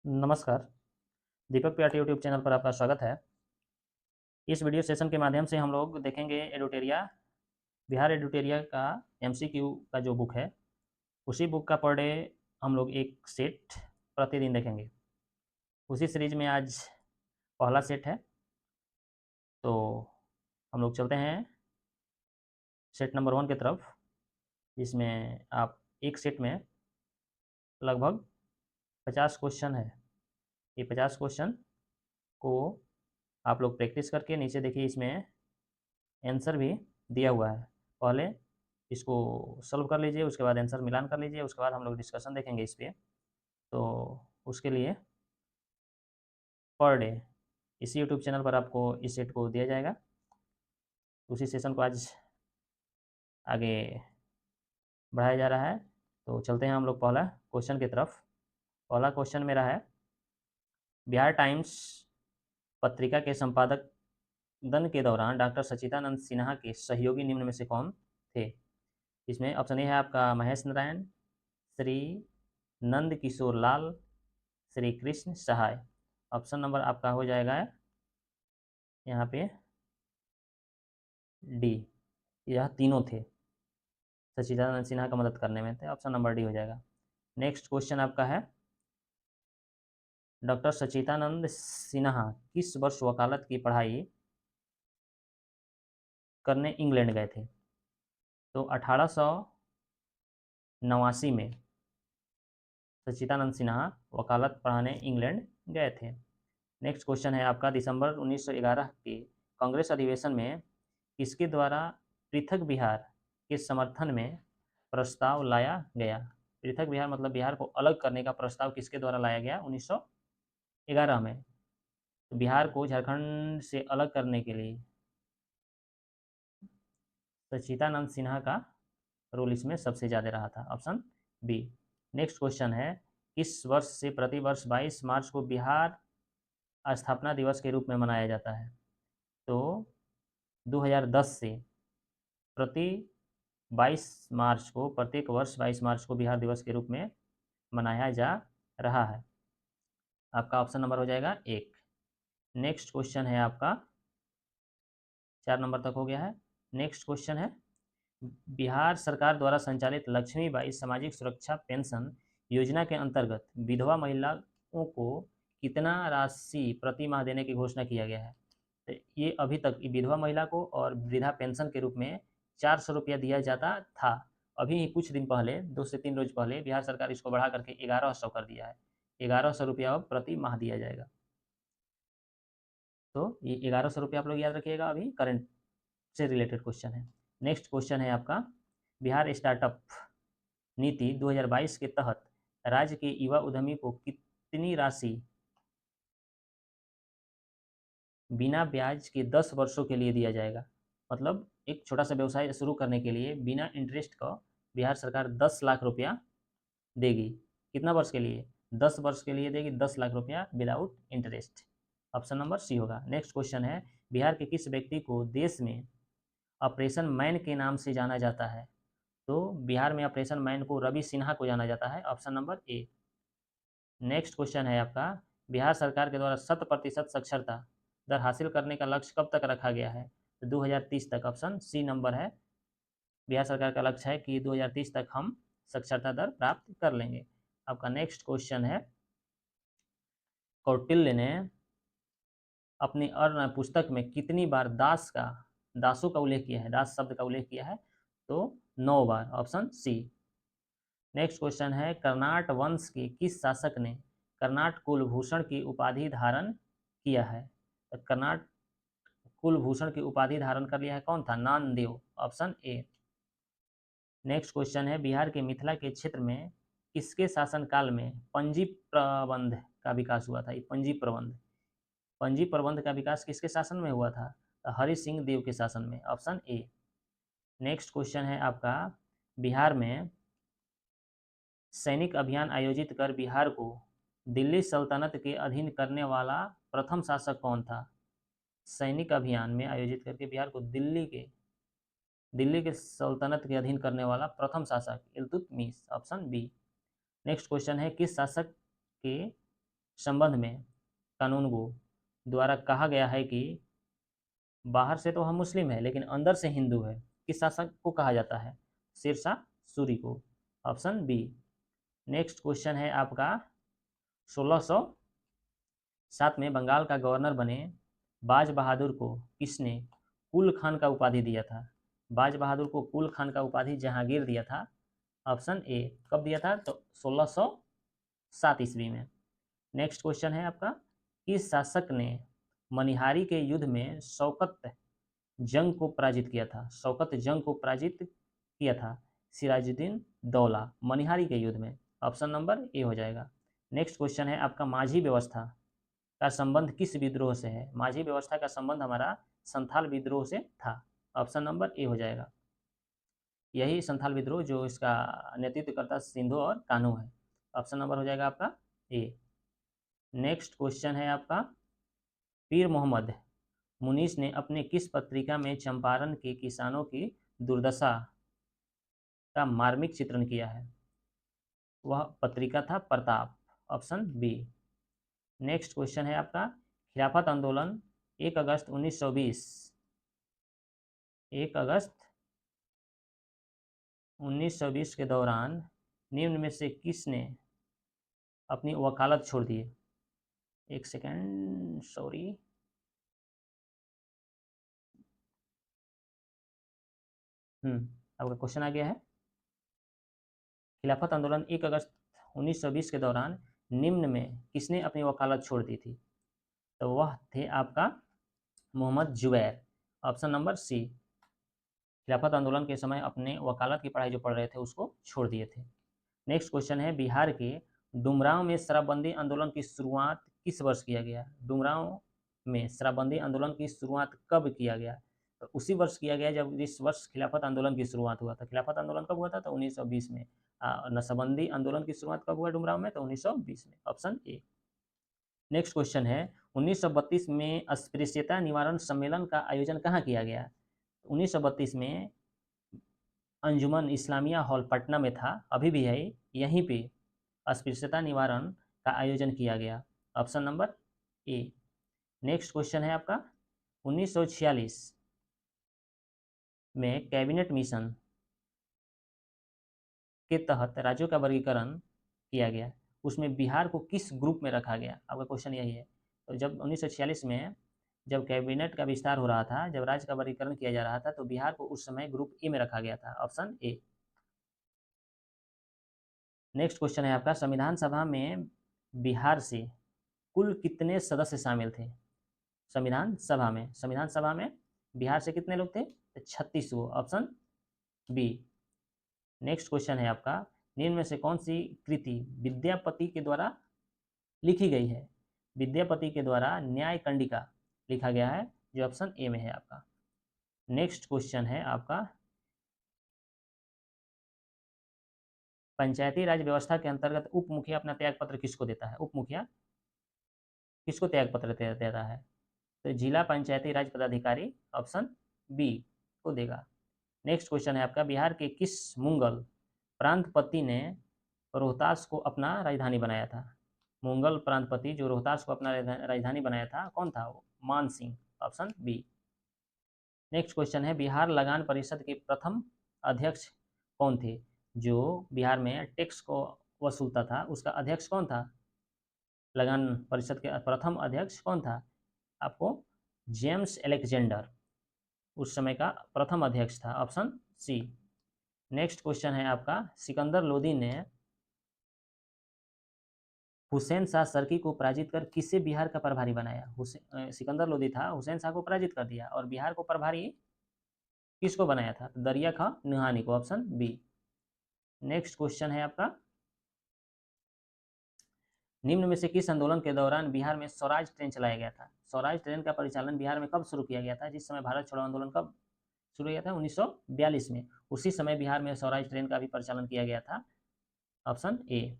नमस्कार। दीपक पियाटी YouTube channel पर आपका स्वागत है। इस वीडियो सेशन के माध्यम से हम लोग देखेंगे एडुटेरिया, बिहार एडुटेरिया का एमसीक्यू का जो बुक है, उसी बुक का पर डे हम लोग एक सेट प्रतिदिन देखेंगे। उसी सीरीज में आज पहला सेट है, तो हम लोग चलते हैं सेट नंबर 1 की तरफ, जिसमें आप एक सेट में लगभग 50 क्वेश्चन है। ये 50 क्वेश्चन को आप लोग प्रैक्टिस करके, नीचे देखिए इसमें आंसर भी दिया हुआ है। पहले इसको सॉल्व कर लीजिए, उसके बाद आंसर मिलान कर लीजिए, उसके बाद हम लोग डिस्कशन देखेंगे इस पे। तो उसके लिए पर डे इसी यूट्यूब चैनल पर आपको इस सेट को दिया जाएगा। उसी सेशन को आज आगे बढ़ाया जा रहा है। तो चलते हैं हम लोग पहला क्वेश्चन की तरफ। पहला क्वेश्चन मेरा है, बिहार टाइम्स पत्रिका के संपादक दन के दौरान डॉक्टर सच्चिदानंद सिन्हा के सहयोगी निम्न में से कौन थे? इसमें ऑप्शन ए है आपका महेश नारायण, श्री नंद किशोर लाल, श्री कृष्ण सहाय। ऑप्शन नंबर आपका हो जाएगा यहाँ पे डी। यह तीनों थे, सच्चिदानंद सिन्हा का मदद करने में थे। ऑप्शन नंबर डी हो जाएगा। नेक्स्ट क्वेश्चन आपका है, डॉक्टर सच्चिदानंद सिन्हा किस वर्ष वकालत की पढ़ाई करने इंग्लैंड गए थे? तो 1889 में सच्चिदानंद सिन्हा वकालत पढ़ाने इंग्लैंड गए थे। नेक्स्ट क्वेश्चन है आपका, दिसंबर 1911 के कांग्रेस अधिवेशन में किसके द्वारा पृथक बिहार के समर्थन में प्रस्ताव लाया गया? पृथक बिहार मतलब बिहार को अलग करने का प्रस्ताव किसके द्वारा लाया गया 1911 में? तो बिहार को झारखंड से अलग करने के लिए सच्चिदानंद सिन्हा का रोल इसमें सबसे ज़्यादा रहा था। Option B. नेक्स्ट क्वेश्चन है, किस वर्ष से प्रतिवर्ष 22 मार्च को बिहार स्थापना दिवस के रूप में मनाया जाता है? तो 2010 से प्रति 22 मार्च को, प्रत्येक वर्ष 22 मार्च को बिहार दिवस के रूप में मनाया जा रहा है। आपका ऑप्शन नंबर हो जाएगा 1। नेक्स्ट क्वेश्चन है आपका, 4 नंबर तक हो गया है। नेक्स्ट क्वेश्चन है, बिहार सरकार द्वारा संचालित लक्ष्मीबाई सामाजिक सुरक्षा पेंशन योजना के अंतर्गत विधवा महिलाओं को कितना राशि प्रति माह देने की घोषणा किया गया है? तो ये अभी तक विधवा महिला को और वृद्धा पेंशन के रूप में 400 रुपया दिया जाता था। अभी कुछ दिन पहले, 2 से 3 रोज पहले बिहार सरकार इसको बढ़ा करके 1100 कर दिया है। 1100 रुपया अब प्रति माह दिया जाएगा। तो ये 1100 रुपया आप लोग याद रखिएगा, अभी करंट से रिलेटेड क्वेश्चन है। नेक्स्ट क्वेश्चन है आपका, बिहार स्टार्टअप नीति 2022 के तहत राज्य के युवा उद्यमी को कितनी राशि बिना ब्याज के 10 वर्षों के लिए दिया जाएगा? मतलब एक छोटा सा व्यवसाय शुरू करने के लिए बिना इंटरेस्ट का बिहार सरकार 10 लाख रुपया देगी। कितना वर्ष के लिए? 10 वर्ष के लिए देगी 10 लाख रुपया without interest. Option number C होगा। नेक्स्ट क्वेश्चन है, बिहार के किस व्यक्ति को देश में ऑपरेशन मैन के नाम से जाना जाता है? तो बिहार में ऑपरेशन मैन को रवि सिन्हा को जाना जाता है। Option number A. Next question है आपका, बिहार सरकार के द्वारा 100% साक्षरता दर हासिल करने का लक्ष्य कब तक रखा गया है? तो 2030 तक। ऑप्शन सी नंबर है, बिहार सरकार का लक्ष्य है कि 2030 तक हम साक्षरता दर प्राप्त कर लेंगे। आपका नेक्स्ट क्वेश्चन है, कौटिल्य ने अपनी अर्ण पुस्तक में कितनी बार दासों का उल्लेख किया है, दास शब्द का उल्लेख किया है? तो 9 बार। Option C. नेक्स्ट क्वेश्चन है, कर्नाट वंश के किस शासक ने कर्नाट कुलभूषण की उपाधि धारण किया है? तो कर्नाट कुलभूषण की उपाधि धारण कर लिया है कौन था? Namdev. Option A. Next question है, बिहार के मिथिला के क्षेत्र में किसके शासनकाल में पंजी प्रबंध का विकास हुआ था? ये पंजी प्रबंध का विकास किसके शासन में हुआ था? हरि सिंह देव के शासन में। Option A. नेक्स्ट क्वेश्चन है आपका, बिहार में सैनिक अभियान आयोजित कर बिहार को दिल्ली सल्तनत के अधीन करने वाला प्रथम शासक कौन था? सैनिक अभियान में आयोजित करके बिहार को दिल्ली के सल्तनत के अधीन करने वाला प्रथम शासक Iltutmish. Option B. Next question है, किस शासक के संबंध में कानूनगो द्वारा कहा गया है कि बाहर से तो हम मुस्लिम है लेकिन अंदर से हिंदू है, किस शासक को कहा जाता है? शेरशाह सूरी को, ऑप्शन बी। नेक्स्ट क्वेश्चन है आपका 1607 में बंगाल का गवर्नर बने बाज बहादुर को किसने कुल खान का उपाधि दिया था? बाज बहादुर को कुल खान का उपाधि जहांगीर दिया था, ऑप्शन ए। कब दिया था? तो 1607 ईस्वी में। नेक्स्ट क्वेश्चन है आपका, किस शासक ने मनिहारी के युद्ध में शौकत जंग को पराजित किया था? शौकत जंग को पराजित किया था सिराजुद्दीन दौला मनिहारी के युद्ध में, ऑप्शन नंबर ए हो जाएगा। नेक्स्ट क्वेश्चन है आपका, माझी व्यवस्था का संबंध किस विद्रोह से है? माझी व्यवस्था का संबंध हमारा संथाल विद्रोह से था, ऑप्शन नंबर ए हो जाएगा। यही संथाल विद्रोह जो इसका नेतृत्व करता सिंधु और कान्हू है, ऑप्शन नंबर हो जाएगा आपका ए। नेक्स्ट क्वेश्चन है आपका, पीर मोहम्मद मुनीस ने अपने किस पत्रिका में चंपारण के किसानों की दुर्दशा का मार्मिक चित्रण किया है? वह पत्रिका था Pratap, option B. Next question है आपका, खिलाफत आंदोलन 1 अगस्त 1920 1 अगस्त 1920 के दौरान निम्न में से किसने अपनी वकालत छोड़ दी? एक सेकेंड, सॉरी। आपका क्वेश्चन आ गया है, खिलाफत आंदोलन 1 अगस्त 1920 के दौरान निम्न में किसने अपनी वकालत छोड़ दी थी? तो वह थे आपका Mohammad Zubair, option number C. खिलाफत आंदोलन के समय अपने वकालत की पढ़ाई जो पढ़ रहे थे उसको छोड़ दिए थे। नेक्स्ट क्वेश्चन है, बिहार के डुमरांव में शराबबंदी आंदोलन की शुरुआत किस वर्ष किया गया? डुमरांव में शराबबंदी आंदोलन की शुरुआत कब किया गया? तो उसी वर्ष किया गया जब इस वर्ष खिलाफत आंदोलन की शुरुआत हुआ था। खिलाफत आंदोलन कब हुआ था? तो 1920 में। नशाबंदी आंदोलन की शुरुआत कब हुआ डुमरांव में? तो 1920 में, ऑप्शन ए। नेक्स्ट क्वेश्चन है, 1932 में अस्पृश्यता निवारण सम्मेलन का आयोजन कहाँ किया गया? 1932 में अंजुमन इस्लामिया हॉल पटना में था, अभी भी है, यहीं पे अस्पृश्यता निवारण का आयोजन किया गया, option number A. Next question है आपका, 1946 में कैबिनेट मिशन के तहत राज्यों का वर्गीकरण किया गया, उसमें बिहार को किस ग्रुप में रखा गया? आपका क्वेश्चन यही है। तो जब 1946 में जब कैबिनेट का विस्तार हो रहा था, जब राज्य का वर्गीकरण किया जा रहा था, तो बिहार को उस समय ग्रुप ए में रखा गया था, ऑप्शन ए। नेक्स्ट क्वेश्चन है आपका, संविधान सभा में बिहार से कुल कितने सदस्य शामिल थे? संविधान सभा में बिहार से कितने लोग थे? 36 गो, ऑप्शन बी। नेक्स्ट क्वेश्चन है आपका, निम्न में से कौन सी कृति विद्यापति के द्वारा लिखी गई है? विद्यापति के द्वारा न्याय कंडिका लिखा गया है, जो ऑप्शन ए में है आपका। नेक्स्ट क्वेश्चन है आपका, पंचायती राज व्यवस्था के अंतर्गत उप मुखिया अपना त्याग पत्र किसको देता है? उप मुखिया किसको त्याग पत्र देता है? तो जिला पंचायती राज पदाधिकारी, ऑप्शन बी को देगा। नेक्स्ट क्वेश्चन है आपका, बिहार के किस मुगल प्रांतपति ने रोहतास को अपना राजधानी बनाया था? मुगल प्रांतपति जो रोहतास को अपना राजधानी बनाया था, कौन था वो? Man Singh, option B. Next question है, बिहार लगान परिषद के प्रथम अध्यक्ष कौन थे? जो बिहार में टैक्स को वसूलता था, उसका अध्यक्ष कौन था? लगान परिषद के प्रथम अध्यक्ष कौन था? आपको जेम्स अलेक्जेंडर उस समय का प्रथम अध्यक्ष था, ऑप्शन सी। नेक्स्ट क्वेश्चन है आपका, सिकंदर लोदी ने हुसैन शाह सरकी को पराजित कर किसे बिहार का प्रभारी बनाया? सिकंदर लोदी था, हुसैन शाह को पराजित कर दिया और बिहार को प्रभारी किसको बनाया था? तो दरिया खां नुहानी को, ऑप्शन बी। नेक्स्ट क्वेश्चन है आपका, निम्न में से किस आंदोलन के दौरान बिहार में स्वराज ट्रेन चलाया गया था? स्वराज ट्रेन का परिचालन बिहार में कब शुरू किया गया था? जिस समय भारत छोड़ो आंदोलन कब शुरू किया था? 1942 में। उसी समय बिहार में स्वराज ट्रेन का भी परिचालन किया गया था, ऑप्शन ए।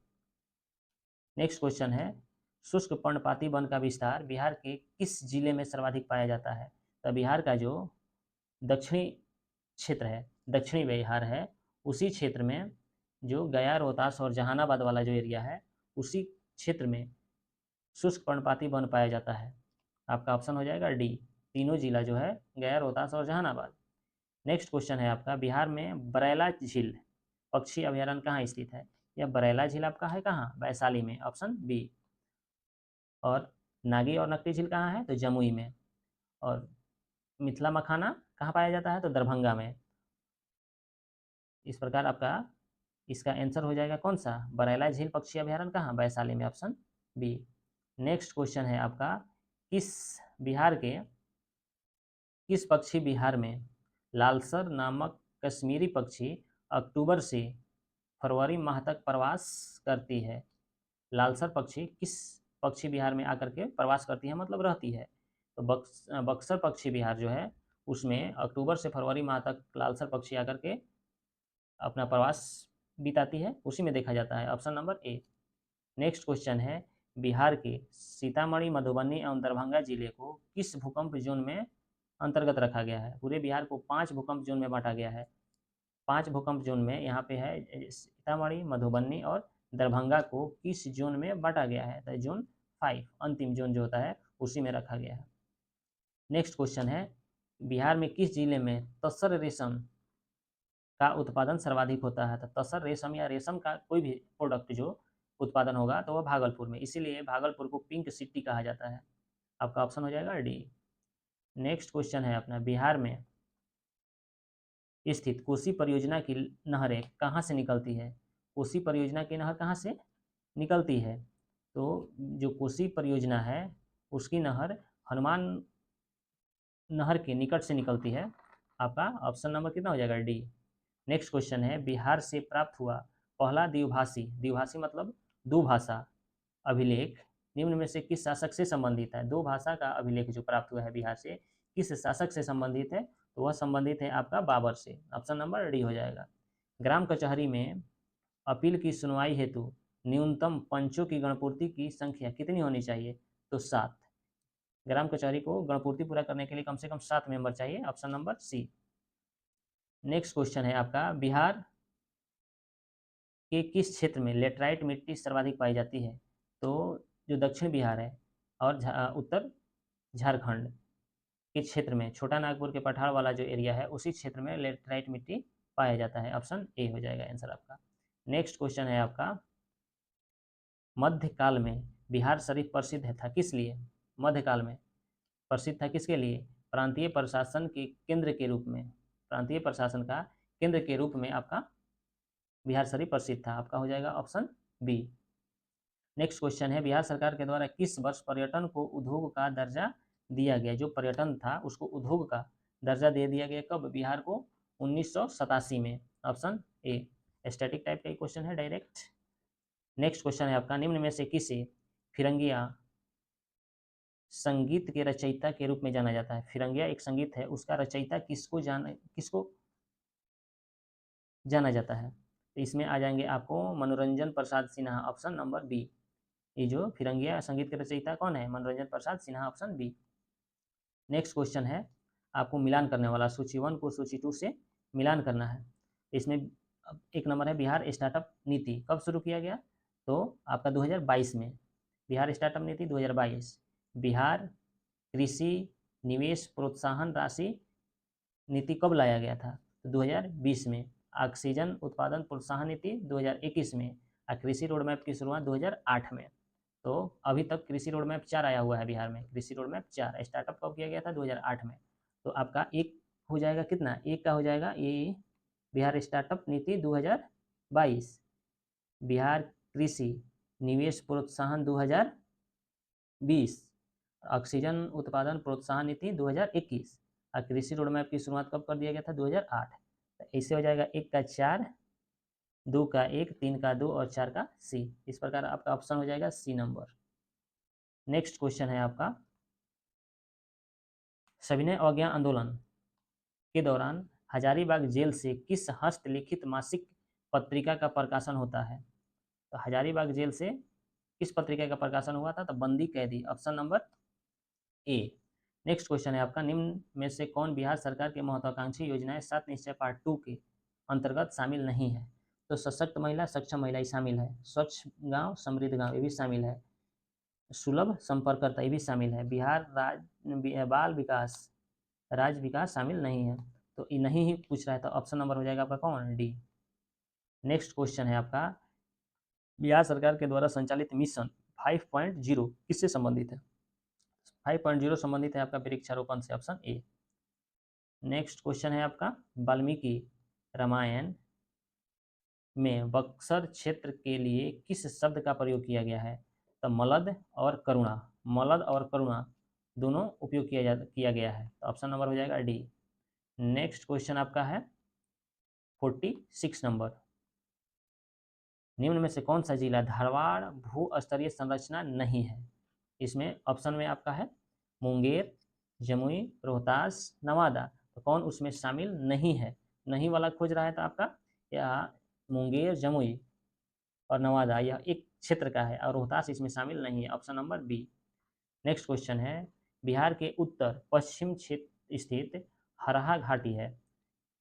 नेक्स्ट क्वेश्चन है, शुष्क पर्णपाती वन का विस्तार बिहार के किस जिले में सर्वाधिक पाया जाता है? तो बिहार का जो दक्षिणी क्षेत्र है, दक्षिणी बिहार है, उसी क्षेत्र में जो गया, रोहतास और जहानाबाद वाला जो एरिया है, उसी क्षेत्र में शुष्क पर्णपाती वन पाया जाता है? आपका ऑप्शन हो जाएगा डी, तीनों जिला जो है, गया, रोहतास और जहानाबाद। नेक्स्ट क्वेश्चन है आपका, बिहार में बरैला झील पक्षी अभयारण्य कहाँ स्थित है? यह बरैला झील आपका है कहाँ? वैशाली में, ऑप्शन बी। और नागी और नकटी झील कहाँ है? तो जमुई में। और मिथिला मखाना कहाँ पाया जाता है? तो दरभंगा में। इस प्रकार आपका इसका आंसर हो जाएगा कौन सा? बरैला झील पक्षी अभयारण्य कहाँ? वैशाली में, ऑप्शन बी। नेक्स्ट क्वेश्चन है आपका, किस बिहार के किस पक्षी बिहार में लालसर नामक कश्मीरी पक्षी अक्टूबर से फरवरी माह तक प्रवास करती है? लालसर पक्षी किस पक्षी बिहार में आकर के प्रवास करती है, मतलब रहती है? तो बक्सर पक्षी बिहार जो है उसमें अक्टूबर से फरवरी माह तक लालसर पक्षी आकर के अपना प्रवास बिताती है, उसी में देखा जाता है, option number A. Next question है, बिहार के सीतामढ़ी, मधुबनी एवं दरभंगा जिले को किस भूकंप जोन में अंतर्गत रखा गया है? पूरे बिहार को 5 भूकंप जोन में बांटा गया है। 5 भूकंप जोन में यहाँ पे है सीतामढ़ी, मधुबनी और दरभंगा को किस जोन में बांटा गया है? तो जोन 5, अंतिम जोन जो होता है उसी में रखा गया है। नेक्स्ट क्वेश्चन है, बिहार में किस जिले में तसर रेशम का उत्पादन सर्वाधिक होता है? तो तसर रेशम या रेशम का कोई भी प्रोडक्ट जो उत्पादन होगा तो वह भागलपुर में, इसीलिए भागलपुर को पिंक सिटी कहा जाता है। आपका ऑप्शन हो जाएगा डी। नेक्स्ट क्वेश्चन है अपना, बिहार में स्थित कोसी परियोजना की नहरें कहाँ से निकलती है? कोसी परियोजना की नहर कहाँ से निकलती है? तो जो कोसी परियोजना है उसकी नहर हनुमान नहर के निकट से निकलती है। आपका ऑप्शन नंबर कितना हो जाएगा? डी। नेक्स्ट क्वेश्चन है, बिहार से प्राप्त हुआ पहला द्विभाषी, द्विभाषी मतलब दुभाषा अभिलेख निम्न में से किस शासक से संबंधित है? दो भाषा का अभिलेख जो प्राप्त हुआ है बिहार से, किस शासक से संबंधित है? तो वह संबंधित है आपका बाबर से, ऑप्शन नंबर डी हो जाएगा। ग्राम कचहरी में अपील की सुनवाई हेतु न्यूनतम पंचों की गणपूर्ति की संख्या कितनी होनी चाहिए? तो 7। ग्राम कचहरी को गणपूर्ति पूरा करने के लिए कम से कम 7 मेंबर चाहिए, option number C. Next question है आपका, बिहार के किस क्षेत्र में लेटराइट मिट्टी सर्वाधिक पाई जाती है? तो जो दक्षिण बिहार है और उत्तर झारखंड के क्षेत्र में, छोटा नागपुर के पठार वाला जो एरिया है उसी क्षेत्र में लेटराइट मिट्टी पाया जाता है, ऑप्शन ए हो जाएगा आंसर आपका। नेक्स्ट क्वेश्चन है आपका, मध्यकाल में बिहार शरीफ प्रसिद्ध था किस लिए? मध्यकाल में प्रसिद्ध था किसके लिए? प्रांतीय प्रशासन के केंद्र के रूप में, प्रांतीय प्रशासन का केंद्र के रूप में आपका बिहार शरीफ प्रसिद्ध था। आपका हो जाएगा ऑप्शन बी। नेक्स्ट क्वेश्चन है, बिहार सरकार के द्वारा किस वर्ष पर्यटन को उद्योग का दर्जा दिया गया? जो पर्यटन था उसको उद्योग का दर्जा दे दिया गया, कब? बिहार को 1987 में, ऑप्शन ए। स्टैटिक टाइप का क्वेश्चन है डायरेक्ट। नेक्स्ट क्वेश्चन है आपका, निम्न में से किसे फिरंगिया संगीत के रचयिता के रूप में जाना जाता है? फिरंगिया एक संगीत है, उसका रचयिता किसको जाना जाता है? तो इसमें आ जाएंगे आपको Manoranjan Prasad Sinha, option number B. ये जो फिरंगिया संगीत के रचयिता कौन है? Manoranjan Prasad Sinha, option B. Next question है आपको मिलान करने वाला, सूची 1 को सूची 2 से मिलान करना है। इसमें एक नंबर है, बिहार स्टार्टअप नीति कब शुरू किया गया? तो आपका 2022 में। बिहार स्टार्टअप नीति 2022। बिहार कृषि निवेश प्रोत्साहन राशि नीति कब लाया गया था? तो 2020 में। ऑक्सीजन उत्पादन प्रोत्साहन नीति 2021 में। और कृषि रोड मैप की शुरुआत 2008 में। तो अभी तक कृषि रोड मैप 4 आया हुआ है बिहार में, कृषि रोड मैप 4। स्टार्टअप कब किया गया था? 2008 में। तो आपका एक हो जाएगा कितना? एक का हो जाएगा ये बिहार स्टार्टअप नीति 2022, बिहार कृषि निवेश प्रोत्साहन 2020, ऑक्सीजन उत्पादन प्रोत्साहन नीति 2021 और कृषि रोड मैप की शुरुआत कब कर दिया गया था? 2008। तो ऐसे हो जाएगा 1 का 4, 2 का 1, 3 का 2 और 4 का सी। इस प्रकार आपका ऑप्शन हो जाएगा सी नंबर। नेक्स्ट क्वेश्चन है आपका, सविनय अवज्ञा आंदोलन के दौरान हजारीबाग जेल से किस हस्तलिखित मासिक पत्रिका का प्रकाशन होता है? तो हजारीबाग जेल से किस पत्रिका का प्रकाशन हुआ था? तो बंदी कैदी, option number A. Next question है आपका, निम्न में से कौन बिहार सरकार की महत्वाकांक्षी योजनाएं 7 निश्चय पार्ट 2 के अंतर्गत शामिल नहीं है? तो सशक्त महिला, सक्षम महिला शामिल है, स्वच्छ गांव समृद्ध गांव ये भी शामिल है, सुलभ संपर्ककर्ता ये भी शामिल है। बिहार बाल विकास राज्य विकास शामिल नहीं है, तो ये नहीं ही पूछ रहा है, तो ऑप्शन नंबर हो जाएगा आपका कौन, डी। नेक्स्ट क्वेश्चन है आपका, बिहार सरकार के द्वारा संचालित मिशन 5.0 किससे संबंधित है? 5.0 संबंधित है आपका वृक्षारोपण से, ऑप्शन ए। नेक्स्ट क्वेश्चन है आपका, वाल्मीकि रामायण में बक्सर क्षेत्र के लिए किस शब्द का प्रयोग किया गया है? तो मलद और करुणा, मलद और करुणा दोनों उपयोग किया गया है, तो ऑप्शन नंबर हो जाएगा डी। नेक्स्ट क्वेश्चन आपका है 46 नंबर, निम्न में से कौन सा जिला धारवाड़ भू स्तरीय संरचना नहीं है? इसमें ऑप्शन में आपका है मुंगेर, जमुई, रोहतास, नवादा, तो कौन उसमें शामिल नहीं है? नहीं वाला खोज रहा है तो आपका या मुंगेर, जमुई और नवादा यह एक क्षेत्र का है और रोहतास इसमें शामिल नहीं है, option number B. Next question है, बिहार के उत्तर पश्चिम क्षेत्र स्थित हरहा घाटी है,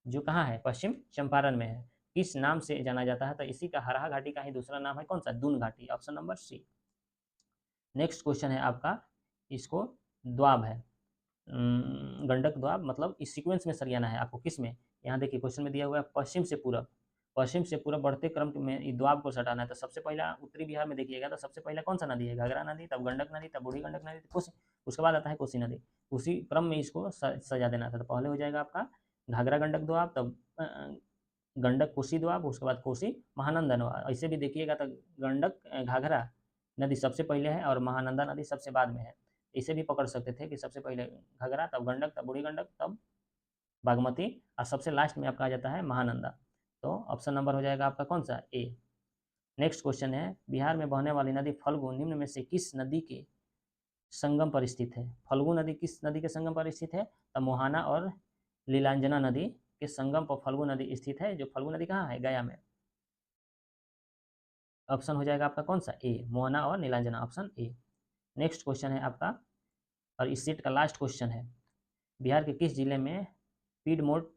जो कहाँ है? पश्चिम चंपारण में है, किस नाम से जाना जाता है? तो इसी का हरहा घाटी का ही दूसरा नाम है कौन सा? दून घाटी, option number C. Next question है आपका, इसको द्वाब है, गंडक द्वाब, मतलब इस सीक्वेंस में सरियाना है आपको, किस में? यहाँ देखिए क्वेश्चन में दिया हुआ है पश्चिम से पूरब, पश्चिम से पूरब बढ़ते क्रम में द्वाब को सटाना है, तो सबसे पहला उत्तरी बिहार में देखिएगा तो सबसे पहला कौन सा नदी है? घाघरा नदी, तब गंडक नदी, तब बूढ़ी गंडक नदी, कोसी, उसके बाद आता है कोसी नदी। उसी क्रम में इसको सजा देना था, तो पहले हो जाएगा आपका घाघरा गंडक द्वाब, तब गंडक कोसी द्वाब, उसके बाद कोसी महानंदा द्वाब। ऐसे भी देखिएगा तो गंडक घाघरा नदी सबसे पहले है और महानंदा नदी सबसे बाद में है। इसे भी पकड़ सकते थे कि सबसे पहले घाघरा, तब गंडक, तब बूढ़ी गंडक, तब बागमती और सबसे लास्ट में आपका आ जाता है महानंदा, तो ऑप्शन नंबर हो जाएगा आपका कौन सा? ए। नेक्स्ट क्वेश्चन है, बिहार में बहने वाली नदी फल्गु निम्न में से किस नदी के संगम पर स्थित है? फल्गु नदी किस नदी के संगम पर स्थित है? तब मोहाना और लीलांजना नदी के संगम पर फल्गु नदी स्थित है, जो फल्गु नदी कहाँ है? गया में, ऑप्शन हो जाएगा आपका कौन सा? ए, मोहना और Neelanjana, option A. Next question है आपका, और इस सेट का लास्ट क्वेश्चन है, बिहार के किस जिले में पीडमोट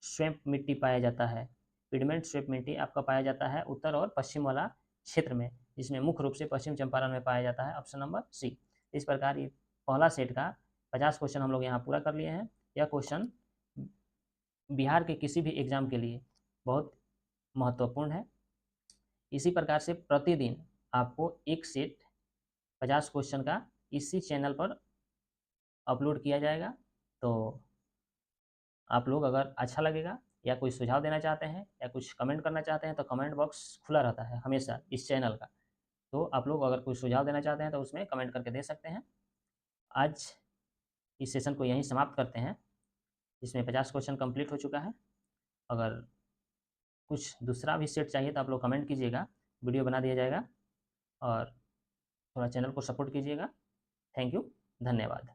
स्वैम्प मिट्टी पाया जाता है? पीडमेंट स्वैम्प मिट्टी आपका पाया जाता है उत्तर और पश्चिम वाला क्षेत्र में, जिसमें मुख्य रूप से पश्चिम चंपारण में पाया जाता है, ऑप्शन नंबर सी। इस प्रकार ये पहला सेट का 50 क्वेश्चन हम लोग यहाँ पूरा कर लिए हैं। यह क्वेश्चन बिहार के किसी भी एग्जाम के लिए बहुत महत्वपूर्ण है। इसी प्रकार से प्रतिदिन आपको एक सेट 50 क्वेश्चन का इसी चैनल पर अपलोड किया जाएगा, तो आप लोग अगर अच्छा लगेगा या कोई सुझाव देना चाहते हैं या कुछ कमेंट करना चाहते हैं तो कमेंट बॉक्स खुला रहता है हमेशा इस चैनल का, तो आप लोग अगर कोई सुझाव देना चाहते हैं तो उसमें कमेंट करके दे सकते हैं। आज इस सेशन को यहीं समाप्त करते हैं, इसमें 50 क्वेश्चन कंप्लीट हो चुका है। अगर कुछ दूसरा भी सेट चाहिए तो आप लोग कमेंट कीजिएगा, वीडियो बना दिया जाएगा, और थोड़ा चैनल को सपोर्ट कीजिएगा। थैंक यू, धन्यवाद।